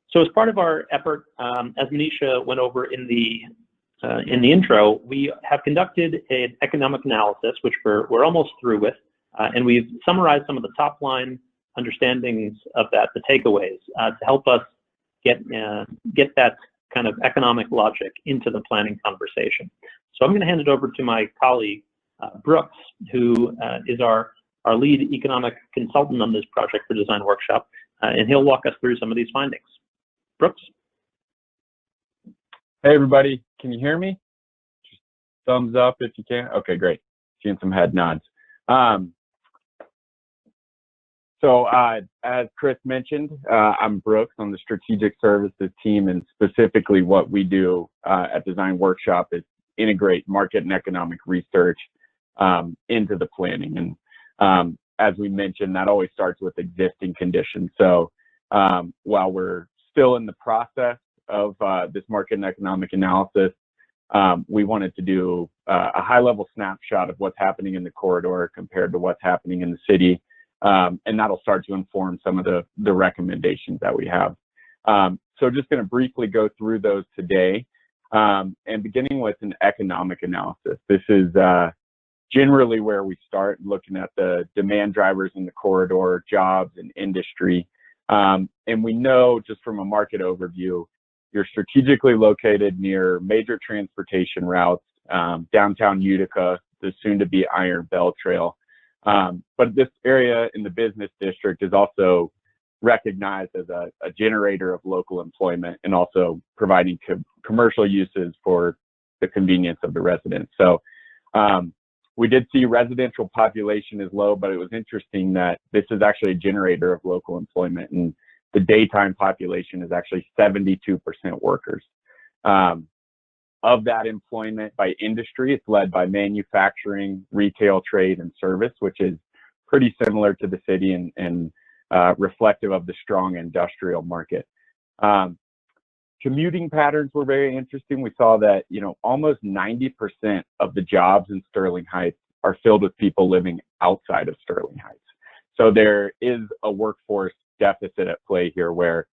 So as part of our effort, as Manisha went over in the intro, we have conducted an economic analysis, which we're almost through with, and we've summarized some of the top line understandings of that, the takeaways, to help us get that kind of economic logic into the planning conversation. So I'm going to hand it over to my colleague, Brooks, who is our lead economic consultant on this project for Design Workshop, and he'll walk us through some of these findings. Brooks? Hey everybody, can you hear me? Just thumbs up if you can. Okay, great. Seeing some head nods. So as Chris mentioned, I'm Brooks on the Strategic Services team, and specifically what we do at Design Workshop is integrate market and economic research into the planning. And as we mentioned, that always starts with existing conditions. So while we're still in the process of this market and economic analysis, we wanted to do a high-level snapshot of what's happening in the corridor compared to what's happening in the city. And that'll start to inform some of the recommendations that we have. So just going to briefly go through those today, and beginning with an economic analysis. This is generally where we start looking at the demand drivers in the corridor, jobs and industry. And we know just from a market overview, you're strategically located near major transportation routes, downtown Utica, the soon-to-be Iron Bell Trail. But this area in the business district is also recognized as a generator of local employment and also providing commercial uses for the convenience of the residents. So we did see residential population is low, but it was interesting that this is actually a generator of local employment, and the daytime population is actually 72% workers. Of that employment by industry, it's led by manufacturing, retail, trade, and service, which is pretty similar to the city and reflective of the strong industrial market. Commuting patterns were very interesting. We saw that, almost 90% of the jobs in Sterling Heights are filled with people living outside of Sterling Heights. So there is a workforce deficit at play here where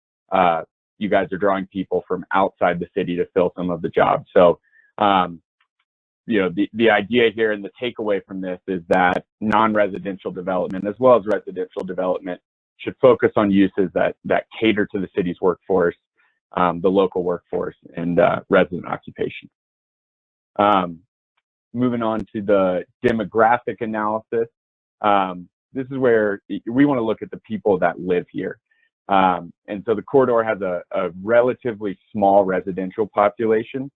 you guys are drawing people from outside the city to fill some of the jobs. So, the idea here and the takeaway from this is that non-residential development as well as residential development should focus on uses that cater to the city's workforce, the local workforce, and resident occupation. Moving on to the demographic analysis. This is where we want to look at the people that live here. And so the corridor has a relatively small residential population,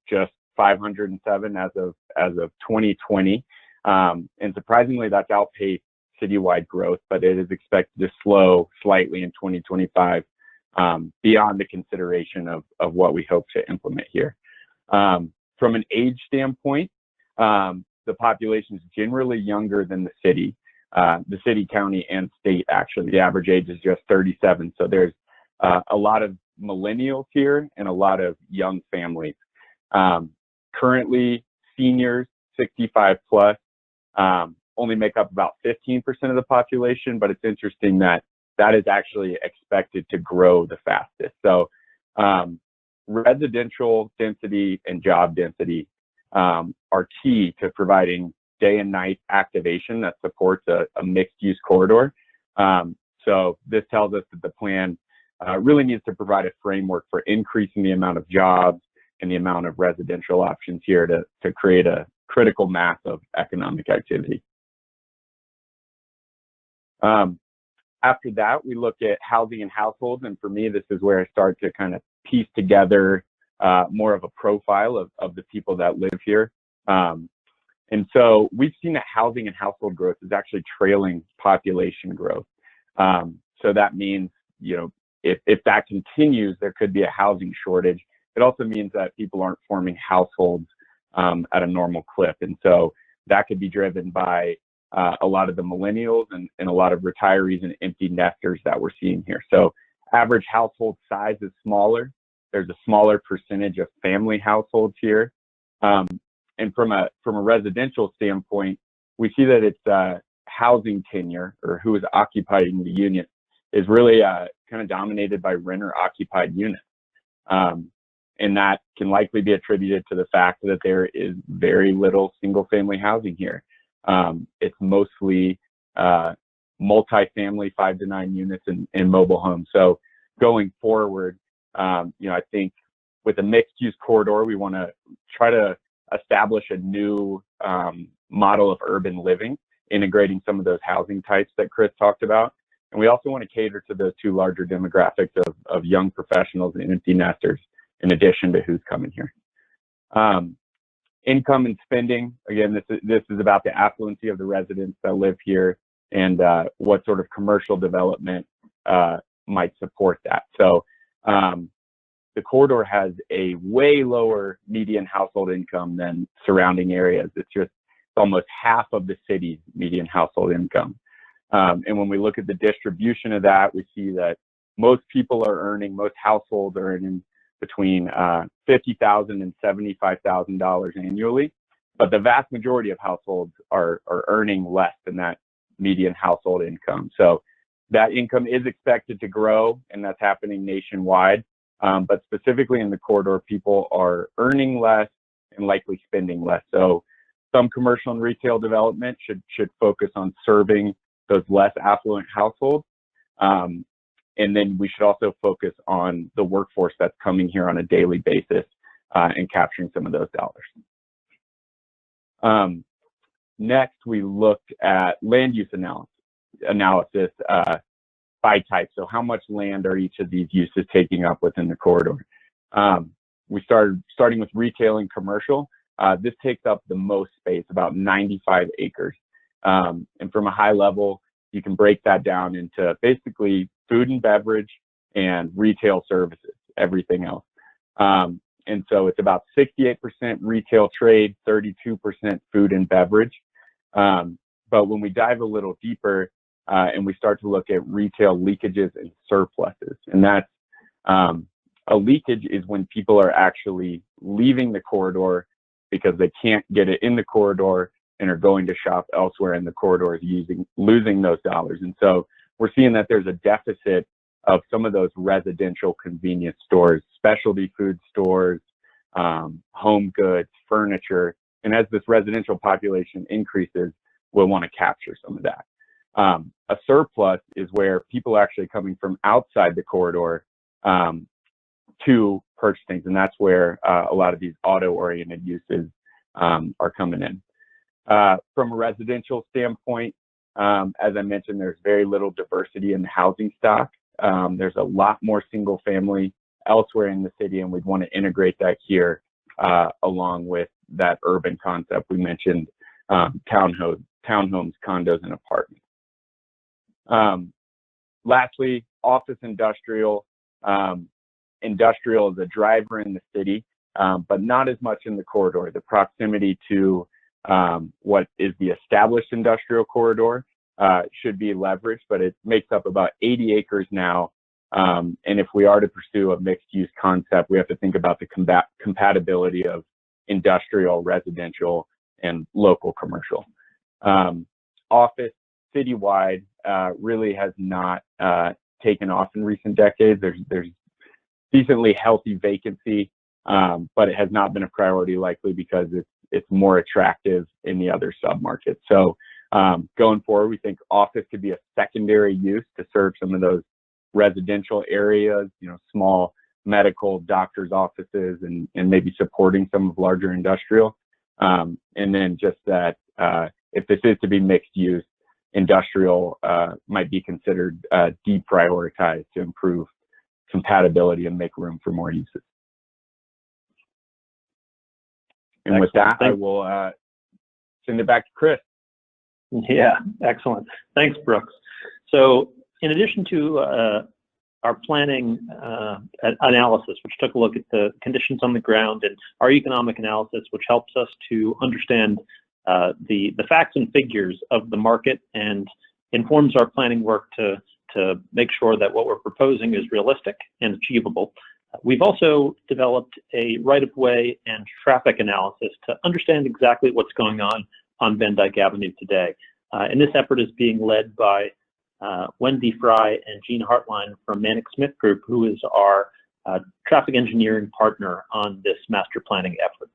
just 507 as of 2020. And surprisingly, that's outpaced citywide growth, but it is expected to slow slightly in 2025 beyond the consideration of what we hope to implement here. From an age standpoint, the population is generally younger than the city, county, and state, actually. The average age is just 37. So there's a lot of millennials here and a lot of young families. Currently, seniors, 65 plus, only make up about 15% of the population, but it's interesting that is actually expected to grow the fastest. So residential density and job density are key to providing day and night activation that supports a mixed-use corridor. So this tells us that the plan really needs to provide a framework for increasing the amount of jobs and the amount of residential options here to create a critical mass of economic activity. After that, we look at housing and households, and for me, this is where I start to kind of piece together more of a profile of the people that live here. And so we've seen that housing and household growth is actually trailing population growth. So that means, if that continues, there could be a housing shortage. It also means that people aren't forming households at a normal clip. And so that could be driven by a lot of the millennials and a lot of retirees and empty nesters that we're seeing here. So average household size is smaller. There's a smaller percentage of family households here. And from a residential standpoint, we see that it's housing tenure, or who is occupying the unit, is really kind of dominated by renter-occupied units. And that can likely be attributed to the fact that there is very little single-family housing here. It's mostly multifamily 5 to 9 units in mobile homes. So going forward, I think with a mixed-use corridor, we want to try to establish a new model of urban living, integrating some of those housing types that Chris talked about. And we also want to cater to those two larger demographics of young professionals and empty nesters, in addition to who's coming here. Income and spending, again, this is about the affluency of the residents that live here and what sort of commercial development might support that. So the corridor has a way lower median household income than surrounding areas. It's almost half of the city's median household income. And when we look at the distribution of that, we see that most households are earning between $50,000 and $75,000 annually, but the vast majority of households are earning less than that median household income. So that income is expected to grow, and that's happening nationwide. But specifically in the corridor, people are earning less and likely spending less. So some commercial and retail development should focus on serving those less affluent households. And then we should also focus on the workforce that's coming here on a daily basis and capturing some of those dollars. Next, we looked at land use analysis by type. So how much land are each of these uses taking up within the corridor? We starting with retail and commercial. This takes up the most space, about 95 acres. And from a high level, you can break that down into basically food and beverage and retail services, everything else. And so it's about 68% retail trade, 32% food and beverage. But when we dive a little deeper and we start to look at retail leakages and surpluses, and that's a leakage is when people are actually leaving the corridor because they can't get it in the corridor and are going to shop elsewhere in the corridors losing those dollars. And so we're seeing that there's a deficit of some of those residential convenience stores, specialty food stores, home goods, furniture. And as this residential population increases, we'll want to capture some of that. A surplus is where people are actually coming from outside the corridor to purchase things. And that's where a lot of these auto-oriented uses are coming in. From a residential standpoint, as I mentioned, there's very little diversity in the housing stock. There's a lot more single family elsewhere in the city, and we'd want to integrate that here along with that urban concept we mentioned, townhomes, condos, and apartments. Lastly, office industrial. Industrial is a driver in the city, but not as much in the corridor. The proximity to what is the established industrial corridor should be leveraged, but it makes up about 80 acres now. And if we are to pursue a mixed use concept, we have to think about the compatibility of industrial, residential, and local commercial. Office citywide really has not taken off in recent decades. There's decently healthy vacancy, but it has not been a priority, likely because it's more attractive in the other submarkets. So going forward, we think office could be a secondary use to serve some of those residential areas, small medical doctors' offices, and maybe supporting some of larger industrial. And then just that if this is to be mixed use, industrial might be considered deprioritized to improve compatibility and make room for more uses. And excellent. With that, I will send it back to Chris. Yeah, excellent. Thanks, Brooks. So in addition to our planning analysis, which took a look at the conditions on the ground, and our economic analysis, which helps us to understand the facts and figures of the market and informs our planning work to make sure that what we're proposing is realistic and achievable. We've also developed a right-of-way and traffic analysis to understand exactly what's going on Van Dyke Avenue today. And this effort is being led by Wendy Fry and Jean Hartline from Manic Smith Group, who is our traffic engineering partner on this master planning effort.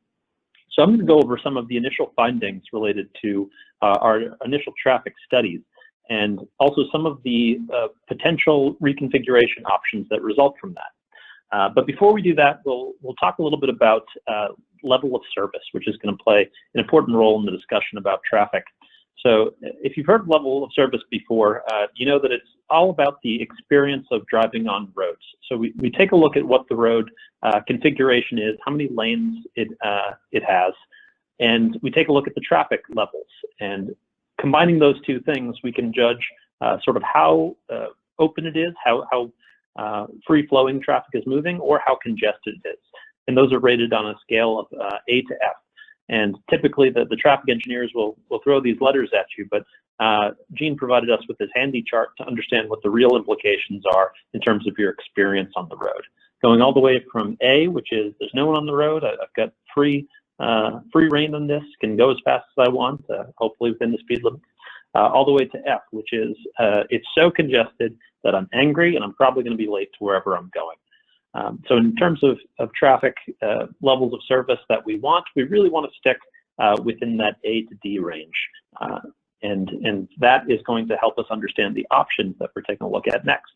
So I'm going to go over some of the initial findings related to our initial traffic studies, and also some of the potential reconfiguration options that result from that. But before we do that, we'll talk a little bit about level of service, which is going to play an important role in the discussion about traffic. So if you've heard level of service before, you know that it's all about the experience of driving on roads. So we take a look at what the road configuration is, how many lanes it has, and we take a look at the traffic levels. And combining those two things, we can judge sort of how open it is, how free-flowing traffic is moving, or how congested it is. And those are rated on a scale of A to F. And typically the traffic engineers will throw these letters at you, but Gene provided us with this handy chart to understand what the real implications are in terms of your experience on the road. Going all the way from A, which is there's no one on the road, I've got free reign on this, can go as fast as I want, hopefully within the speed limit, all the way to F, which is it's so congested that I'm angry and I'm probably going to be late to wherever I'm going. So in terms of traffic levels of service that we really want to stick within that A to D range. And that is going to help us understand the options that we're taking a look at next.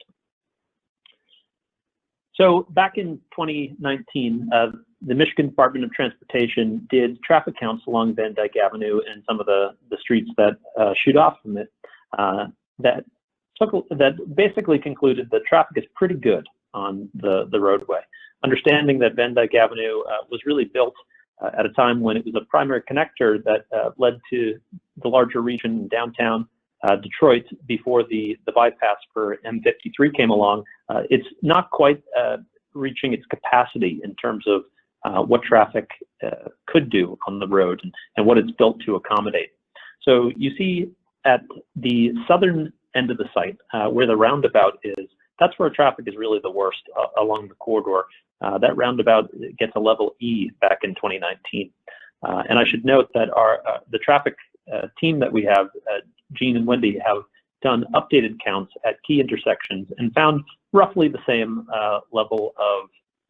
So back in 2019, the Michigan Department of Transportation did traffic counts along Van Dyke Avenue and some of the streets that shoot off from it that basically concluded that traffic is pretty good on the roadway. Understanding that Van Dyke Avenue was really built at a time when it was a primary connector that led to the larger region in downtown Detroit before the bypass for M53 came along. It's not quite reaching its capacity in terms of what traffic could do on the road and what it's built to accommodate. So you see at the southern end of the site where the roundabout is, that's where traffic is really the worst along the corridor. That roundabout gets a level E back in 2019. And I should note that the traffic team that we have, Gene and Wendy, have done updated counts at key intersections and found roughly the same level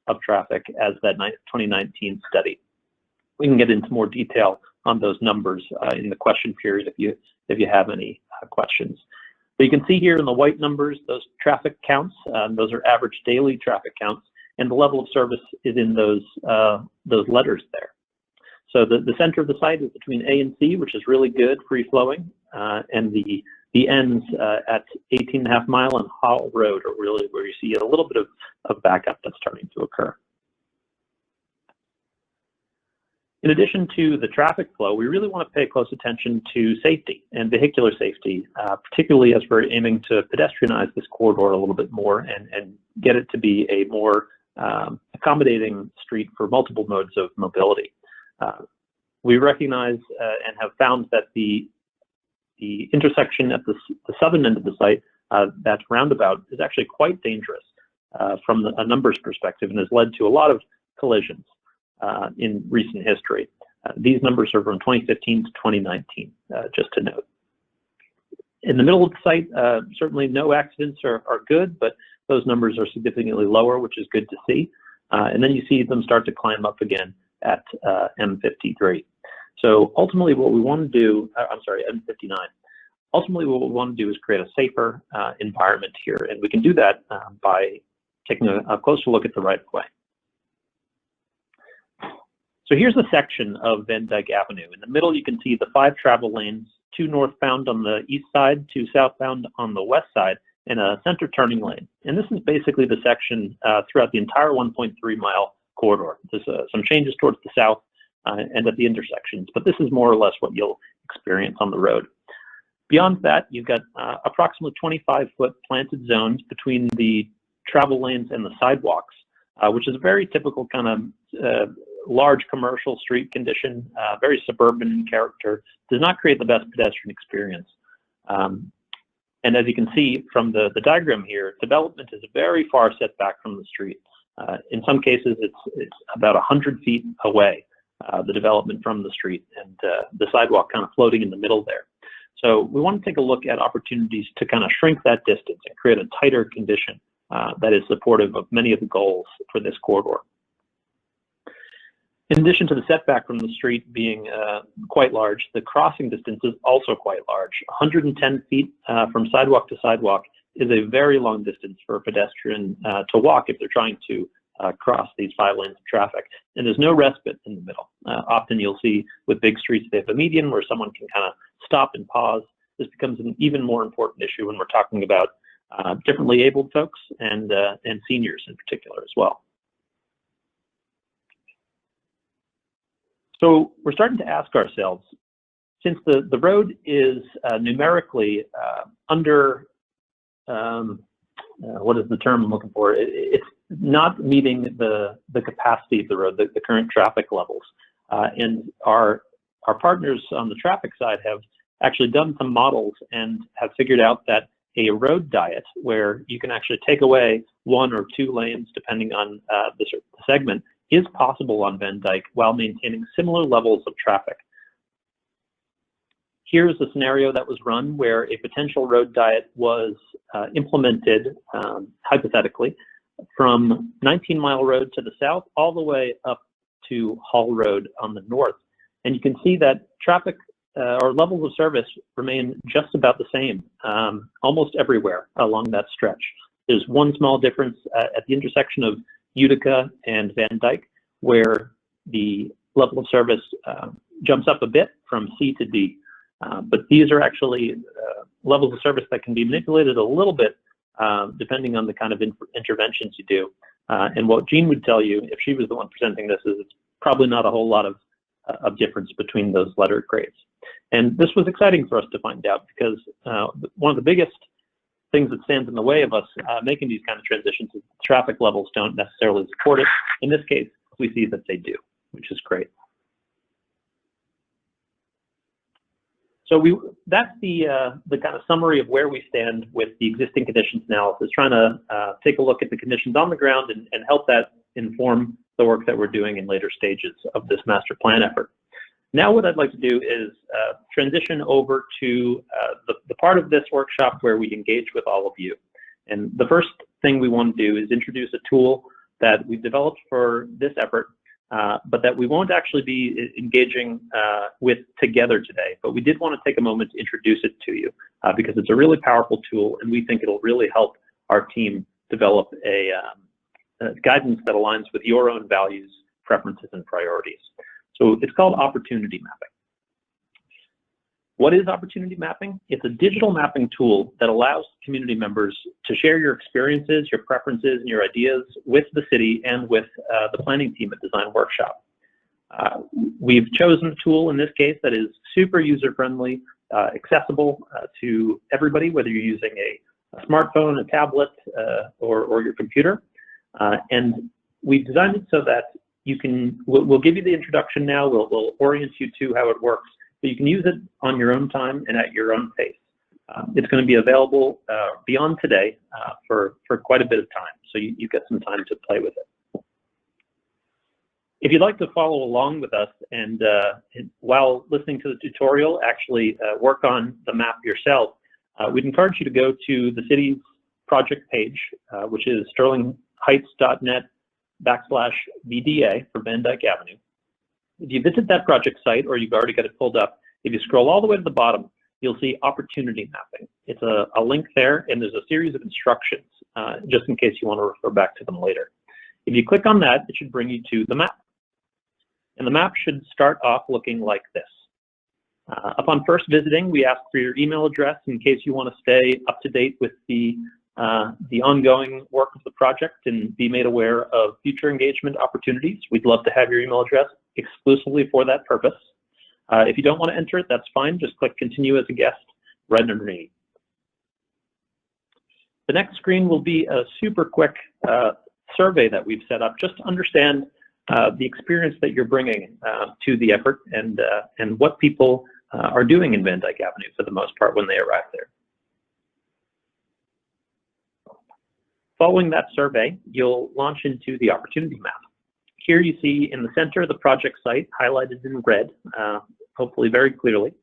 of traffic as that 2019 study. We can get into more detail on those numbers in the question period if you have any questions. So you can see here in the white numbers, those traffic counts, those are average daily traffic counts, and the level of service is in those letters there. So the center of the site is between A and C, which is really good, free-flowing, and the ends at 18.5 Mile and Hall Road are really where you see a little bit of backup that's starting to occur. In addition to the traffic flow, we really want to pay close attention to safety and vehicular safety, particularly as we're aiming to pedestrianize this corridor a little bit more and get it to be a more accommodating street for multiple modes of mobility. We recognize and have found that the intersection at the southern end of the site, that roundabout, is actually quite dangerous from a numbers perspective and has led to a lot of collisions in recent history. These numbers are from 2015 to 2019, just to note. In the middle of the site, certainly no accidents are good, but those numbers are significantly lower, which is good to see. And then you see them start to climb up again at M53. So ultimately what we want to do, M59. Ultimately what we want to do is create a safer environment here, and we can do that by taking a closer look at the right-of-way. So here's a section of Van Dyke Avenue. In the middle, you can see the 5 travel lanes, 2 northbound on the east side, 2 southbound on the west side, and a center turning lane. And this is basically the section throughout the entire 1.3 mile corridor. There's some changes towards the south and at the intersections, but this is more or less what you'll experience on the road. Beyond that, you've got approximately 25-foot planted zones between the travel lanes and the sidewalks, which is a very typical kind of large commercial street condition, very suburban in character, does not create the best pedestrian experience. And as you can see from the diagram here, development is very far set back from the street. In some cases, it's about 100 feet away, the development from the street, and the sidewalk kind of floating in the middle there. So we want to take a look at opportunities to kind of shrink that distance and create a tighter condition that is supportive of many of the goals for this corridor. In addition to the setback from the street being quite large, the crossing distance is also quite large. 110 feet from sidewalk to sidewalk is a very long distance for a pedestrian to walk if they're trying to cross these 5 lanes of traffic. And there's no respite in the middle. Often you'll see with big streets they have a median where someone can kind of stop and pause. This becomes an even more important issue when we're talking about differently abled folks and seniors in particular as well. So we're starting to ask ourselves, since the road is numerically under, what is the term I'm looking for? It's not meeting the capacity of the road, the current traffic levels. And our partners on the traffic side have actually done some models and have figured out that a road diet, where you can actually take away 1 or 2 lanes depending on the segment, is possible on Van Dyke while maintaining similar levels of traffic. Here's a scenario that was run where a potential road diet was implemented, hypothetically, from 19 Mile Road to the south all the way up to Hall Road on the north. And you can see that traffic or levels of service remain just about the same almost everywhere along that stretch. There's one small difference at the intersection of Utica and Van Dyke, where the level of service jumps up a bit from C to D. But these are actually levels of service that can be manipulated a little bit depending on the kind of interventions you do. And what Jean would tell you, if she was the one presenting this, is it's probably not a whole lot of difference between those letter grades. And this was exciting for us to find out, because one of the biggest things that stands in the way of us making these kind of transitions is traffic levels don't necessarily support it. In this case, we see that they do, which is great. So that's the kind of summary of where we stand with the existing conditions analysis, trying to take a look at the conditions on the ground and help that inform the work that we're doing in later stages of this master plan effort. Now what I'd like to do is transition over to the part of this workshop where we engage with all of you. And the first thing we want to do is introduce a tool that we've developed for this effort, but that we won't actually be engaging with together today. But we did want to take a moment to introduce it to you because it's a really powerful tool, and we think it'll really help our team develop a guidance that aligns with your own values, preferences, and priorities. So it's called opportunity mapping. What is opportunity mapping? It's a digital mapping tool that allows community members to share your experiences, your preferences, and your ideas with the city and with the planning team at Design Workshop. We've chosen a tool in this case that is super user-friendly, accessible to everybody, whether you're using a smartphone, a tablet, or your computer. And we've designed it so that we'll give you the introduction now, we'll orient you to how it works, but you can use it on your own time and at your own pace. It's going to be available beyond today for quite a bit of time, so you get some time to play with it. If you'd like to follow along with us and while listening to the tutorial, actually work on the map yourself, we'd encourage you to go to the city's project page, which is sterlingheights.net/VDA for Van Dyke Avenue. If you visit that project site, or you've already got it pulled up, if you scroll all the way to the bottom, you'll see opportunity mapping. It's a link there, and there's a series of instructions, just in case you want to refer back to them later. If you click on that, it should bring you to the map. And the map should start off looking like this. Upon first visiting, we ask for your email address in case you want to stay up to date with the ongoing work of the project and be made aware of future engagement opportunities. We'd love to have your email address exclusively for that purpose. If you don't want to enter it, that's fine. Just click continue as a guest right underneath. The next screen will be a super quick survey that we've set up just to understand the experience that you're bringing to the effort and what people are doing in Van Dyke Avenue for the most part when they arrive there. Following that survey, you'll launch into the opportunity map. Here you see in the center the project site highlighted in red, hopefully very clearly.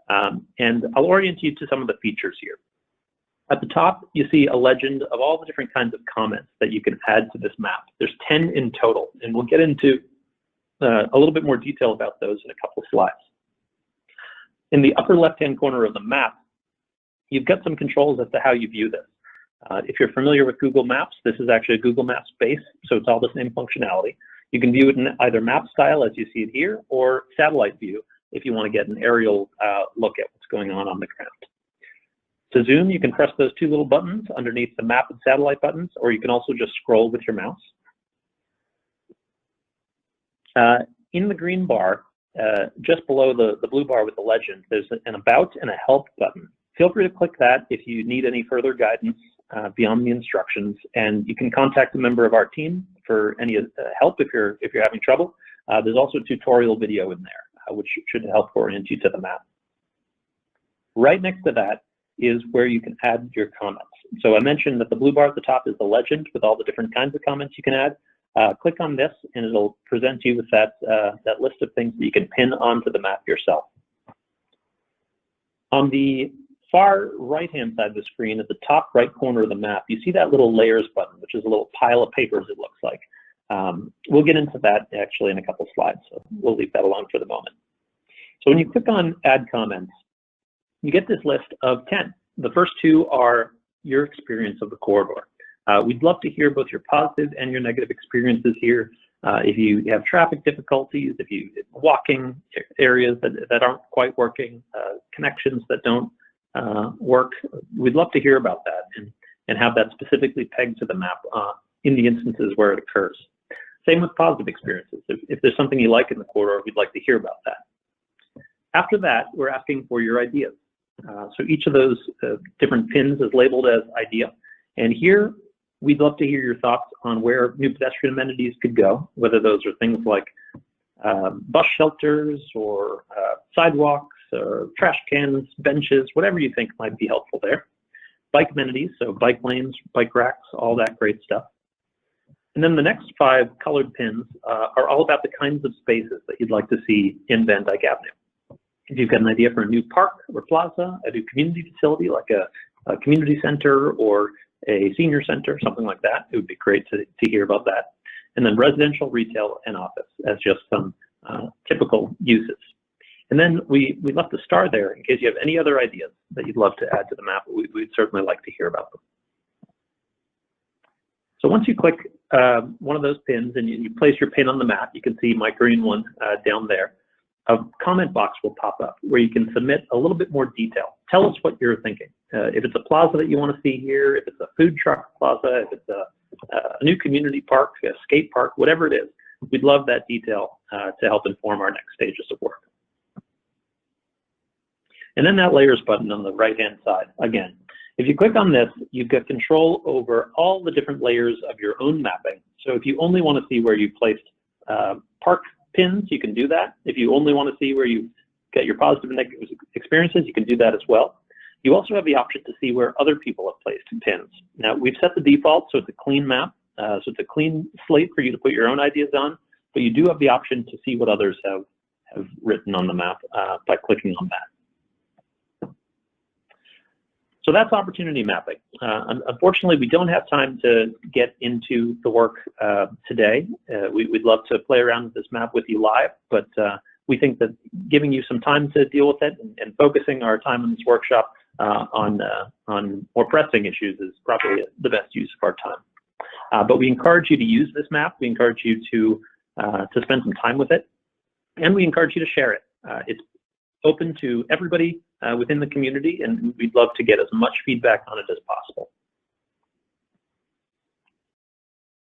And I'll orient you to some of the features here. At the top, you see a legend of all the different kinds of comments that you can add to this map. There's 10 in total, and we'll get into a little bit more detail about those in a couple of slides. In the upper left-hand corner of the map, you've got some controls as to how you view this. If you're familiar with Google Maps, this is actually a Google Maps base, so it's all the same functionality. You can view it in either map style, as you see it here, or satellite view, if you want to get an aerial look at what's going on the ground. To zoom, you can press those two little buttons underneath the map and satellite buttons, or you can also just scroll with your mouse. In the green bar, just below the blue bar with the legend, there's an About and a Help button. Feel free to click that if you need any further guidance beyond the instructions, and you can contact a member of our team for any help if you're having trouble. There's also a tutorial video in there, which should help orient you to the map. Right next to that is where you can add your comments. So I mentioned that the blue bar at the top is the legend with all the different kinds of comments you can add. Click on this and it'll present you with that list of things that you can pin onto the map yourself. On the far right-hand side of the screen, at the top right corner of the map, you see that little layers button, which is a little pile of papers, it looks like. We'll get into that actually in a couple slides, so we'll leave that alone for the moment. So when you click on Add Comments, you get this list of 10. The first two are your experience of the corridor. We'd love to hear both your positive and your negative experiences here. If you have traffic difficulties, if you walking areas that aren't quite working, connections that don't work, we'd love to hear about that and have that specifically pegged to the map in the instances where it occurs. Same with positive experiences. If there's something you like in the corridor, we'd like to hear about that. After that, we're asking for your ideas. So each of those different pins is labeled as idea. And here, we'd love to hear your thoughts on where new pedestrian amenities could go, whether those are things like bus shelters or sidewalks or trash cans, benches, whatever you think might be helpful there. Bike amenities, so bike lanes, bike racks, all that great stuff. And then the next 5 colored pins are all about the kinds of spaces that you'd like to see in Van Dyke Avenue. If you've got an idea for a new park or plaza, a new community facility like a community center or a senior center, something like that, it would be great to hear about that. And then residential, retail, and office as just some typical uses. And then we left a star there in case you have any other ideas that you'd love to add to the map. We'd certainly like to hear about them. So once you click one of those pins and you place your pin on the map, you can see my green one down there. A comment box will pop up where you can submit a little bit more detail. Tell us what you're thinking. If it's a plaza that you want to see here, if it's a food truck plaza, if it's a new community park, a skate park, whatever it is, we'd love that detail to help inform our next stages of work. And then that layers button on the right-hand side. Again, if you click on this, you've got control over all the different layers of your own mapping. So if you only want to see where you placed park pins, you can do that. If you only want to see where you get your positive and negative experiences, you can do that as well. You also have the option to see where other people have placed pins. Now, we've set the default, so it's a clean map. So it's a clean slate for you to put your own ideas on, but you do have the option to see what others have written on the map by clicking on that. So that's opportunity mapping. Unfortunately, we don't have time to get into the work today. We'd love to play around with this map with you live, but we think that giving you some time to deal with it and focusing our time in this workshop on more pressing issues is probably the best use of our time. But we encourage you to use this map. We encourage you to spend some time with it, and we encourage you to share it. It's open to everybody within the community, and we'd love to get as much feedback on it as possible.